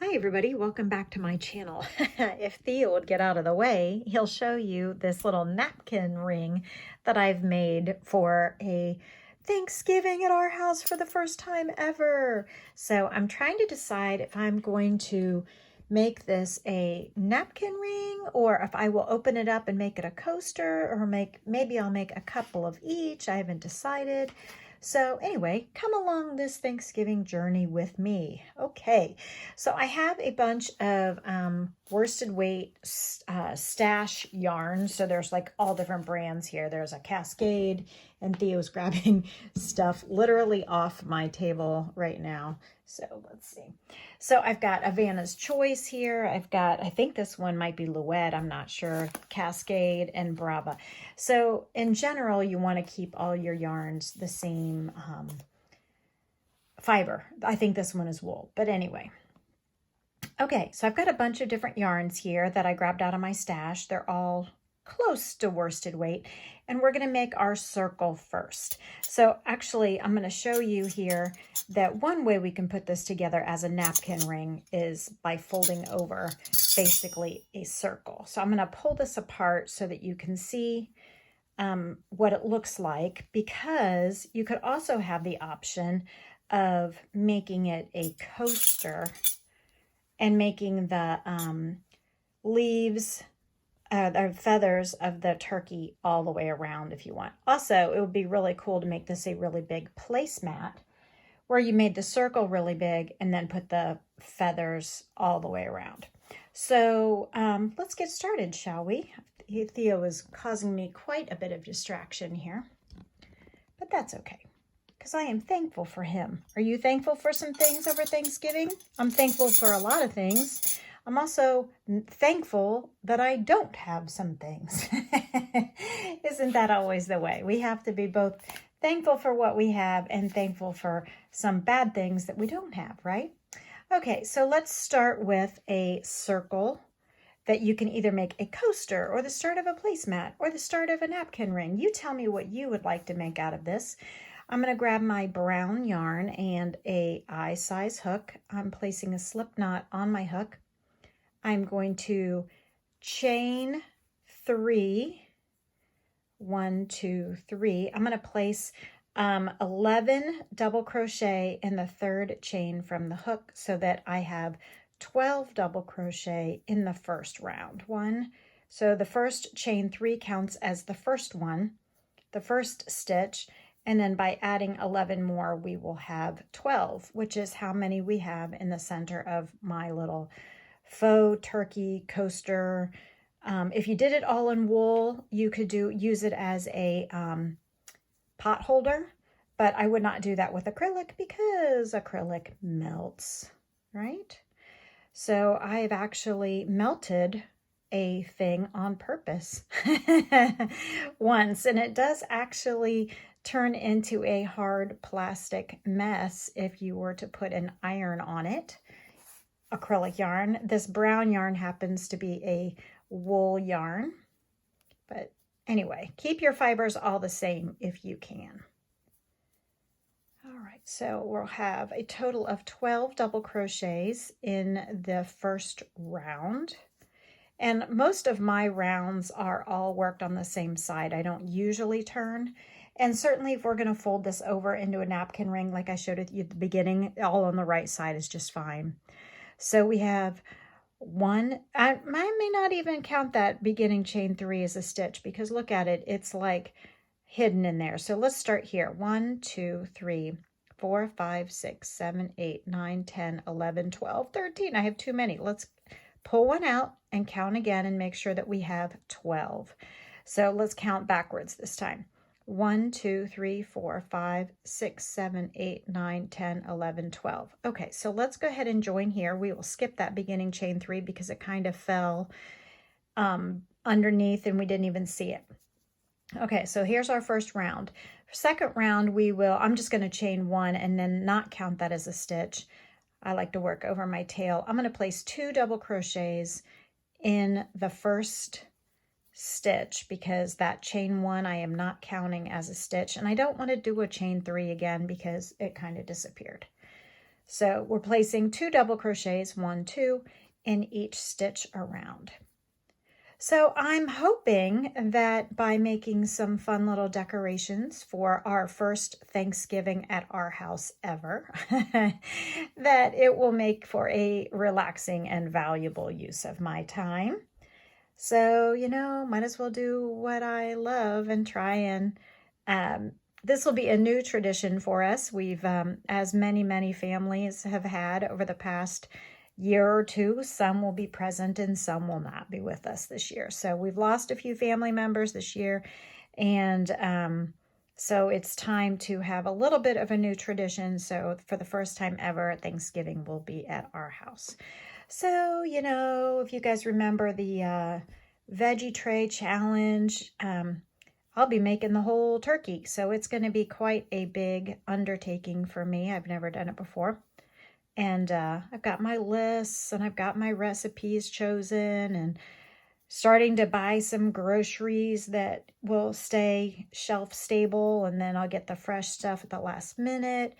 Hi everybody, welcome back to my channel. If Theo would get out of the way, he'll show you this little napkin ring that I've made for a Thanksgiving at our house for the first time ever. So I'm trying to decide if I'm going to make this a napkin ring or if I will open it up and make it a coaster or maybe I'll make a couple of each. I haven't decided. So anyway, come along this Thanksgiving journey with me. Okay, so I have a bunch of worsted weight stash yarns. So there's like all different brands here. There's a Cascade, and Theo's grabbing stuff literally off my table right now. So let's see. So I've got Havana's Choice here. I think this one might be Louette, I'm not sure. Cascade and Brava. So in general, you want to keep all your yarns the same fiber. I think this one is wool, but anyway. Okay, so I've got a bunch of different yarns here that I grabbed out of my stash. They're all close to worsted weight, and we're going to make our circle first. So actually, I'm going to show you here that one way we can put this together as a napkin ring is by folding over basically a circle. So I'm going to pull this apart so that you can see what it looks like, because you could also have the option of making it a coaster and making the leaves or feathers of the turkey all the way around if you want. Also, it would be really cool to make this a really big placemat where you made the circle really big and then put the feathers all the way around. So let's get started, shall we? Theo is causing me quite a bit of distraction here, but that's okay, because I am thankful for him. Are you thankful for some things over Thanksgiving? I'm thankful for a lot of things. I'm also thankful that I don't have some things. Isn't that always the way? We have to be both thankful for what we have and thankful for some bad things that we don't have, right? Okay, so let's start with a circle that you can either make a coaster or the start of a placemat or the start of a napkin ring. You tell me what you would like to make out of this. I'm going to grab my brown yarn and a eye size hook. I'm placing a slip knot on my hook. I'm going to chain 3, 1, 2, 3. I'm going to place 11 double crochet in the third chain from the hook so that I have 12 double crochet in the first round. So the first chain 3 counts as the first one, the first stitch, and then by adding 11 more, we will have 12, which is how many we have in the center of my little faux turkey coaster. If you did it all in wool, you could use it as a pot holder, but I would not do that with acrylic because acrylic melts, right? So I've actually melted a thing on purpose once, and it does actually turn into a hard plastic mess if you were to put an iron on it. Acrylic yarn. This brown yarn happens to be a wool yarn, but anyway, keep your fibers all the same if you can. All right, so we'll have a total of 12 double crochets in the first round. And most of my rounds are all worked on the same side. I don't usually turn. And certainly if we're going to fold this over into a napkin ring, like I showed you at the beginning, all on the right side is just fine. So we have one, I may not even count that beginning chain 3 as a stitch because look at it, it's like hidden in there. So let's start here. 1, 2, 3, 4, 5, 6, 7, 8, 9, 10, 11, 12, 13. I have too many. Let's pull one out and count again and make sure that we have 12. So let's count backwards this time. 1, 2, 3, 4, 5, 6, 7, 8, 9, 10, 11, 12. Okay, so let's go ahead and join here. We will skip that beginning chain 3 because it kind of fell underneath and we didn't even see it. Okay, so here's our first round. Second round, I'm just going to chain 1 and then not count that as a stitch. I like to work over my tail. I'm going to place 2 double crochets in the first stitch because that chain 1 I am not counting as a stitch, and I don't want to do a chain 3 again because it kind of disappeared. So we're placing 2 double crochets, 1, 2, in each stitch around. So I'm hoping that by making some fun little decorations for our first Thanksgiving at our house ever, that it will make for a relaxing and valuable use of my time. So, might as well do what I love and try and this will be a new tradition for us. We've, as many families have had over the past year or two, some will be present and some will not be with us this year. So we've lost a few family members this year, and so it's time to have a little bit of a new tradition. So for the first time ever, Thanksgiving will be at our house. So, if you guys remember the veggie tray challenge, I'll be making the whole turkey. So it's going to be quite a big undertaking for me. I've never done it before. And I've got my lists and I've got my recipes chosen and starting to buy some groceries that will stay shelf stable, and then I'll get the fresh stuff at the last minute.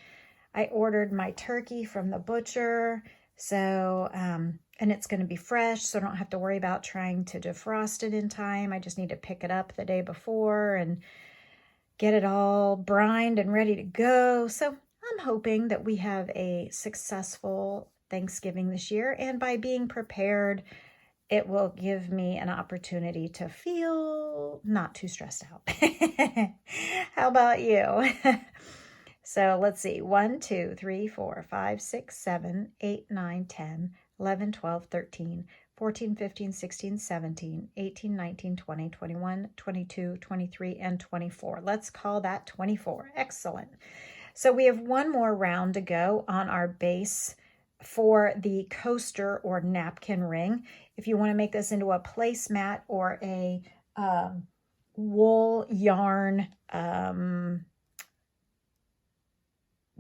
I ordered my turkey from the butcher, so and it's going to be fresh, so I don't have to worry about trying to defrost it in time. I just need to pick it up the day before and get it all brined and ready to go. So I'm hoping that we have a successful Thanksgiving this year, and by being prepared, it will give me an opportunity to feel not too stressed out. How about you? So let's see, 1, 2, 3, 4, 5, 6, 7, 8, 9, 10, 11, 12, 13, 14, 15, 16, 17, 18, 19, 20, 21, 22, 23, and 24. Let's call that 24. Excellent. So we have one more round to go on our base for the coaster or napkin ring. If you want to make this into a placemat or a wool yarn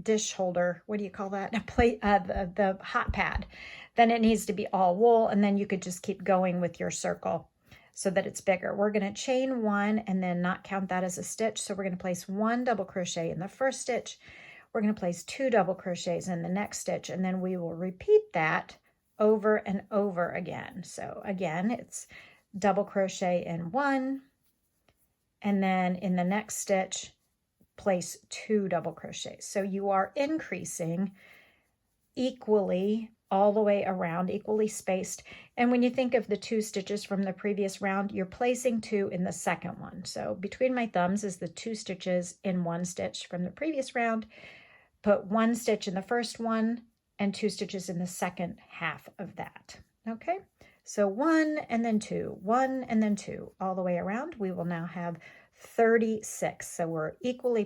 dish holder, what do you call that? A plate, the hot pad. Then it needs to be all wool, and then you could just keep going with your circle so that it's bigger. We're going to chain 1 and then not count that as a stitch. So we're going to place 1 double crochet in the first stitch. We're going to place 2 double crochets in the next stitch, and then we will repeat that over and over again. So again, it's double crochet in 1, and then in the next stitch, place 2 double crochets. So you are increasing equally all the way around, equally spaced. And when you think of the 2 stitches from the previous round, you're placing 2 in the second one. So between my thumbs is the 2 stitches in 1 stitch from the previous round. Put 1 stitch in the first one and 2 stitches in the second half of that. Okay, so 1 and then 2, 1 and then 2, all the way around. We will now have 36. So we're equally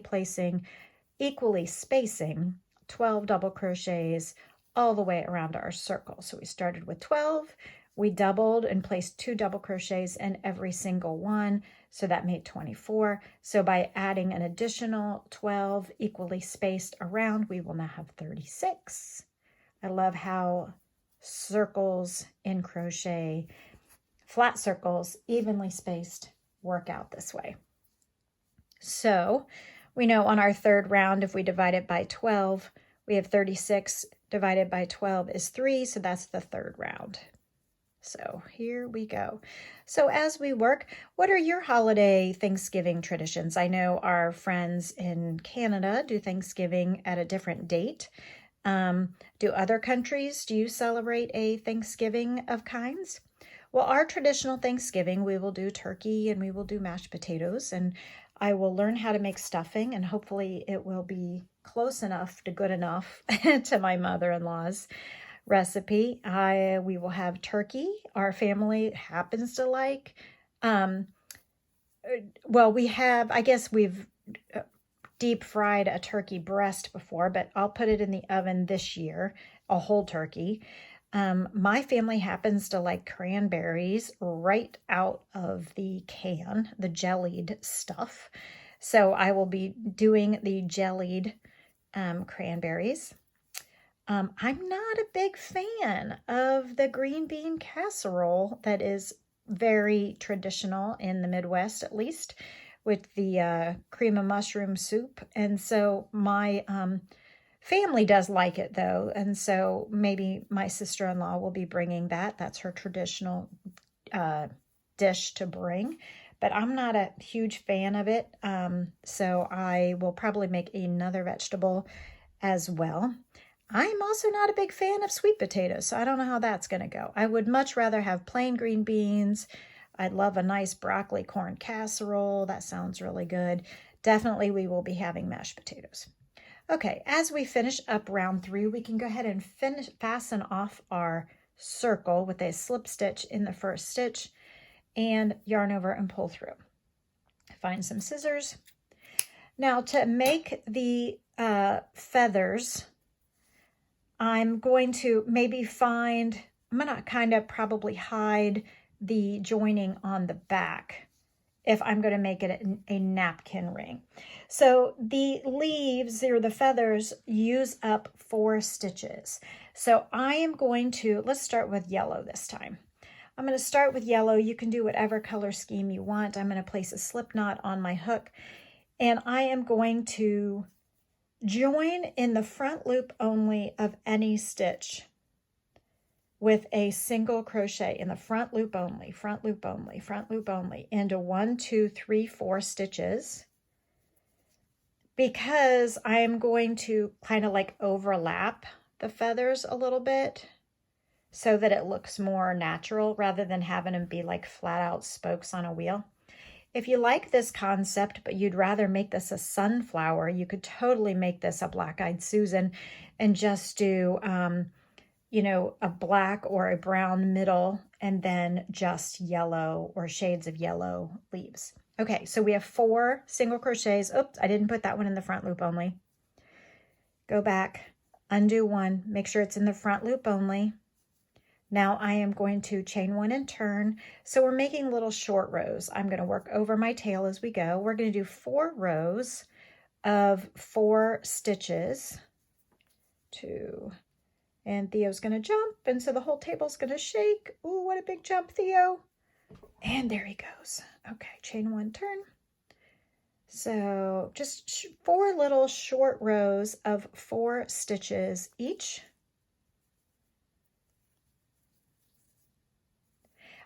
spacing 12 double crochets all the way around our circle. So we started with 12, we doubled and placed 2 double crochets in every single one. So that made 24. So by adding an additional 12 equally spaced around, we will now have 36. I love how circles in crochet, flat circles, evenly spaced, work out this way. So we know on our third round, if we divide it by 12, we have 36 divided by 12 is 3, so that's the third round. So here we go. So as we work, what are your holiday Thanksgiving traditions? I know our friends in Canada do Thanksgiving at a different date. Do other countries, do you celebrate a Thanksgiving of kinds? Well, our traditional Thanksgiving, we will do turkey and we will do mashed potatoes, and I will learn how to make stuffing, and hopefully it will be close enough to good enough to my mother-in-law's recipe. We will have turkey. Our family happens to like, well, I guess we've deep fried a turkey breast before, but I'll put it in the oven this year, a whole turkey. My family happens to like cranberries right out of the can, the jellied stuff. So I will be doing the jellied cranberries. I'm not a big fan of the green bean casserole that is very traditional in the Midwest, at least, with the cream of mushroom soup. And so my family does like it though, and so maybe my sister-in-law will be bringing that. That's her traditional dish to bring, but I'm not a huge fan of it, so I will probably make another vegetable as well. I'm also not a big fan of sweet potatoes, so I don't know how that's going to go. I would much rather have plain green beans. I'd love a nice broccoli corn casserole. That sounds really good. Definitely we will be having mashed potatoes. Okay, as we finish up round 3, we can go ahead and fasten off our circle with a slip stitch in the first stitch and yarn over and pull through. Find some scissors. Now to make the feathers, I'm going to kind of probably hide the joining on the back if I'm going to make it a napkin ring. So the leaves or the feathers use up 4 stitches. So I am going to, let's start with yellow this time. I'm going to start with yellow. You can do whatever color scheme you want. I'm going to place a slip knot on my hook, and I am going to join in the front loop only of any stitch with a single crochet in the front loop only, front loop only, front loop only, into 1, 2, 3, 4 stitches, because I am going to kind of like overlap the feathers a little bit so that it looks more natural rather than having them be like flat out spokes on a wheel. If you like this concept, but you'd rather make this a sunflower, you could totally make this a black-eyed Susan and just do, you know, a black or a brown middle and then just yellow or shades of yellow leaves. Okay, so we have 4 single crochets. Oops, I didn't put that one in the front loop only. Go back, undo 1, make sure it's in the front loop only. Now I am going to chain 1 and turn. So we're making little short rows. I'm going to work over my tail as we go. We're going to do 4 rows of 4 stitches. 2, and Theo's going to jump, and so the whole table's going to shake. Ooh, what a big jump, Theo. And there he goes. Okay, chain 1, turn. So just 4 little short rows of 4 stitches each.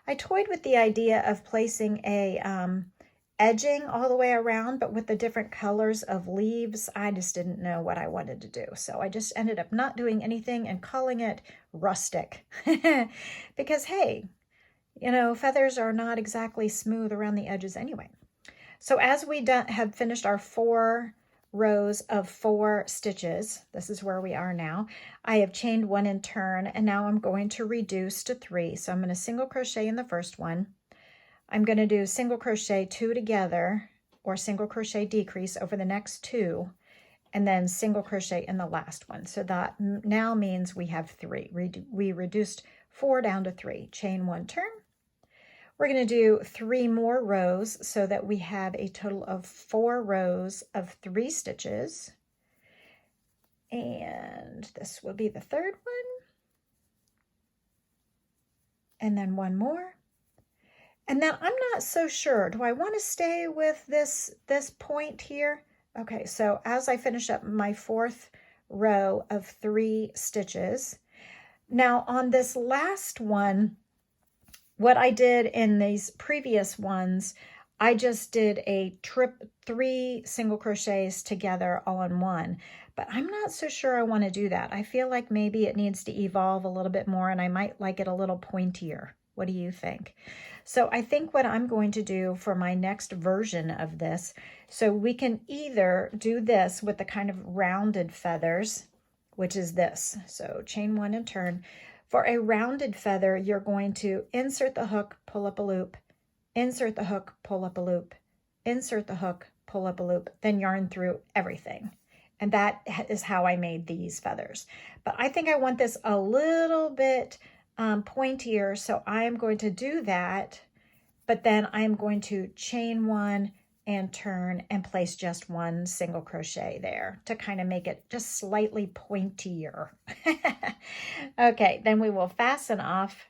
I toyed with the idea of placing a edging all the way around, but with the different colors of leaves, I just didn't know what I wanted to do. So I just ended up not doing anything and calling it rustic. Because, hey, you know, feathers are not exactly smooth around the edges anyway. So as we have finished our 4 rows of 4 stitches, this is where we are now, I have chained 1 and turn, and now I'm going to reduce to 3. So I'm going to single crochet in the first one. I'm going to do single crochet 2 together, or single crochet decrease over the next 2, and then single crochet in the last one. So that now means we have 3. We reduced 4 down to 3. Chain 1, turn. We're going to do 3 more rows so that we have a total of 4 rows of 3 stitches. And this will be the 3rd one. And then 1 more. And then I'm not so sure. Do I want to stay with this point here? Okay, so as I finish up my 4th row of 3 stitches, now on this last one, what I did in these previous ones, I just did a 3 single crochets together all in one, but I'm not so sure I want to do that. I feel like maybe it needs to evolve a little bit more, and I might like it a little pointier. What do you think? So I think what I'm going to do for my next version of this, so we can either do this with the kind of rounded feathers, which is this. So chain 1 and turn. For a rounded feather, you're going to insert the hook, pull up a loop, insert the hook, pull up a loop, insert the hook, pull up a loop, then yarn through everything. And that is how I made these feathers. But I think I want this a little bit pointier, so I am going to do that, but then I'm going to chain 1 and turn and place just 1 single crochet there to kind of make it just slightly pointier. Okay, then we will fasten off,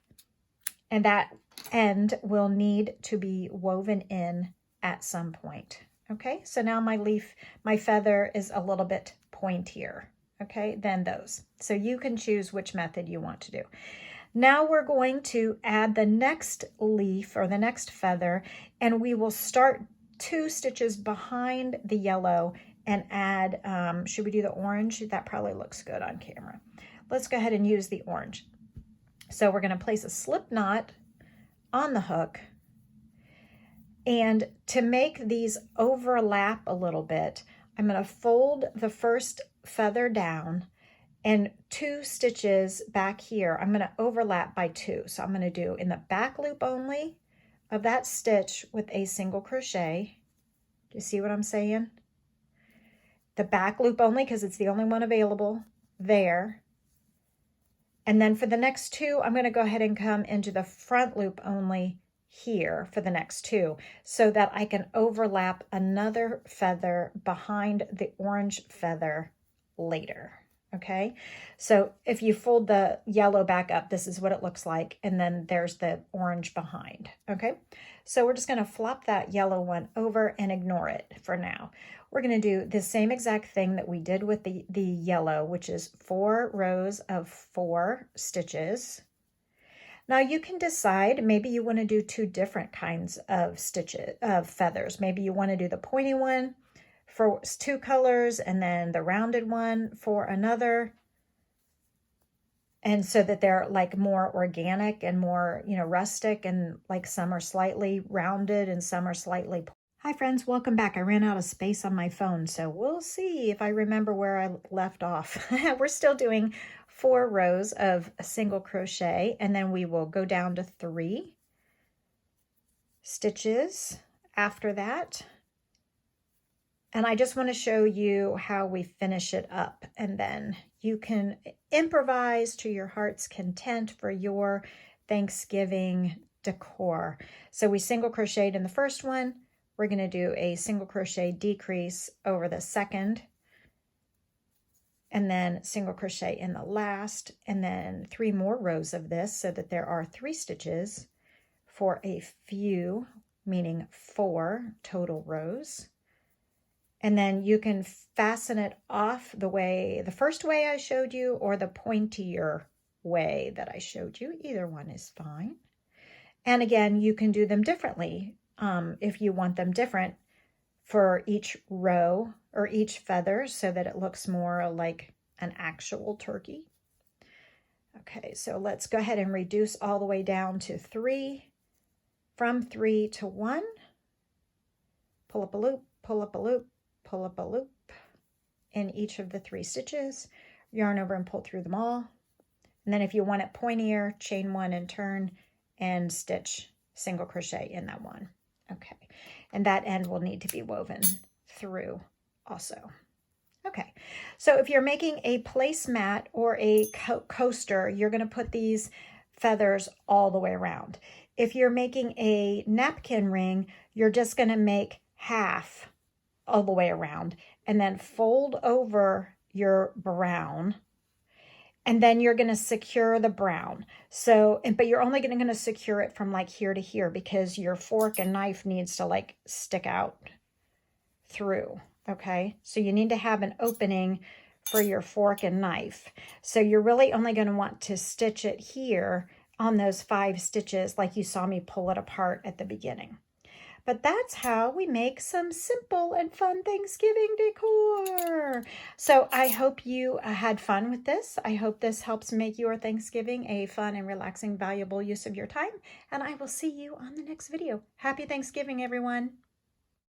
and that end will need to be woven in at some point. Okay, so now my feather is a little bit pointier. okay, than those. So you can choose which method you want to do. Now we're going to add the next leaf or the next feather, and we will start 2 stitches behind the yellow and add, should we do the orange? That probably looks good on camera. Let's go ahead and use the orange. So we're going to place a slip knot on the hook, and to make these overlap a little bit, I'm going to fold the first feather down, and 2 stitches back here, I'm going to overlap by 2. So I'm going to do in the back loop only of that stitch with a single crochet. Do you see what I'm saying? The back loop only, because it's the only one available there. And then for the next 2, I'm going to go ahead and come into the front loop only here for the next 2, so that I can overlap another feather behind the orange feather later. Okay, so if you fold the yellow back up, this is what it looks like, and then there's the orange behind. Okay, so we're just going to flop that yellow one over and ignore it for now. We're going to do the same exact thing that we did with the yellow, which is 4 rows of 4 stitches. Now you can decide, maybe you want to do 2 different kinds of stitches, of feathers. Maybe you want to do the pointy one for 2 colors and then the rounded one for another. And so that they're like more organic and more, you know, rustic, and like some are slightly rounded and some are slightly. Hi friends, welcome back. I ran out of space on my phone, so we'll see if I remember where I left off. We're still doing 4 rows of a single crochet, and then we will go down to 3 stitches after that. And I just want to show you how we finish it up, and then you can improvise to your heart's content for your Thanksgiving decor. So we single crocheted in the first one. We're going to do a single crochet decrease over the second, and then single crochet in the last, and then 3 more rows of this, so that there are 3 stitches for a few, meaning 4 total rows. And then you can fasten it off the first way I showed you, or the pointier way that I showed you. Either one is fine. And again, you can do them differently if you want them different for each row or each feather, so that it looks more like an actual turkey. Okay, so let's go ahead and reduce all the way down to 3, from 3 to 1. Pull up a loop, pull up a loop, pull up a loop in each of the 3 stitches, yarn over and pull through them all. And then if you want it pointier, chain 1 and turn and stitch single crochet in that one. Okay, and that end will need to be woven through also. Okay, so if you're making a placemat or a coaster, you're going to put these feathers all the way around. If you're making a napkin ring, you're just going to make half all the way around, and then fold over your brown, and then you're going to secure the brown. So, but you're only going to secure it from like here to here, because your fork and knife needs to like stick out through. Okay, so you need to have an opening for your fork and knife. So you're really only going to want to stitch it here on those 5 stitches, like you saw me pull it apart at the beginning. But that's how we make some simple and fun Thanksgiving decor. So I hope you had fun with this. I hope this helps make your Thanksgiving a fun and relaxing, valuable use of your time. And I will see you on the next video. Happy Thanksgiving, everyone.